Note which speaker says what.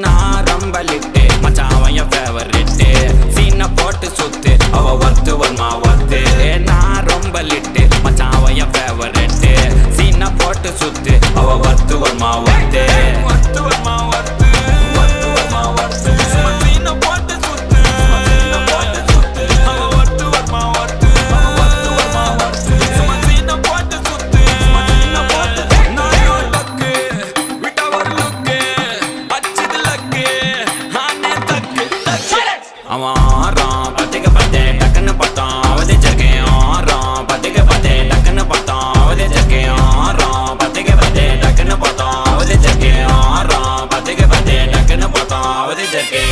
Speaker 1: நான் ரொம்ப லிட்டு மச்சான் அவன் என் ஃபேவரிட்டு சீனை போட்டு சுத்து அவ ஒர்த்து வருமா ஒர்த்து நான் ரொம்ப லிட்டு மச்சான் அவன் என் ஃபேவரிட்டு சீனை போட்டு சுத்து அவ ஒர்த்து வருமா ஒர்த்து ஒர்த்து வருமா ஒர்த்து ஒர்த்து வருமா ஒர்த்து சீனை போட்டு சுத்து சீனை போட்டு சுத்து அவ ஒர்த்து வருமா ஒர்த்து ஒர்த்து வருமா ஒர்த்து சீனை போட்டு சுத்து சீனை போட்டு நான் டக்கு விட்ட ஒரு லுக்கு அச்சது லக்கு ஆனே தக்கு அவன் ஆறான் பத்திக்க பார்த்தே டக்குன்னு பார்த்தான் அவதே ஜர்க்கேன் ஆறான் பத்திக்க பார்த்தே டக்குன்னு பார்த்தான் அவதே ஜர்க்கேன் ஆறான் பத்திக்க பார்த்தே டக்குன்னு பார்த்தான் அவதே ஜர்க்கேன் ஆறான் பத்திக்க பார்த்தே டக்குன்னு பார்த்தான் அவதே ஜர்க்கேன்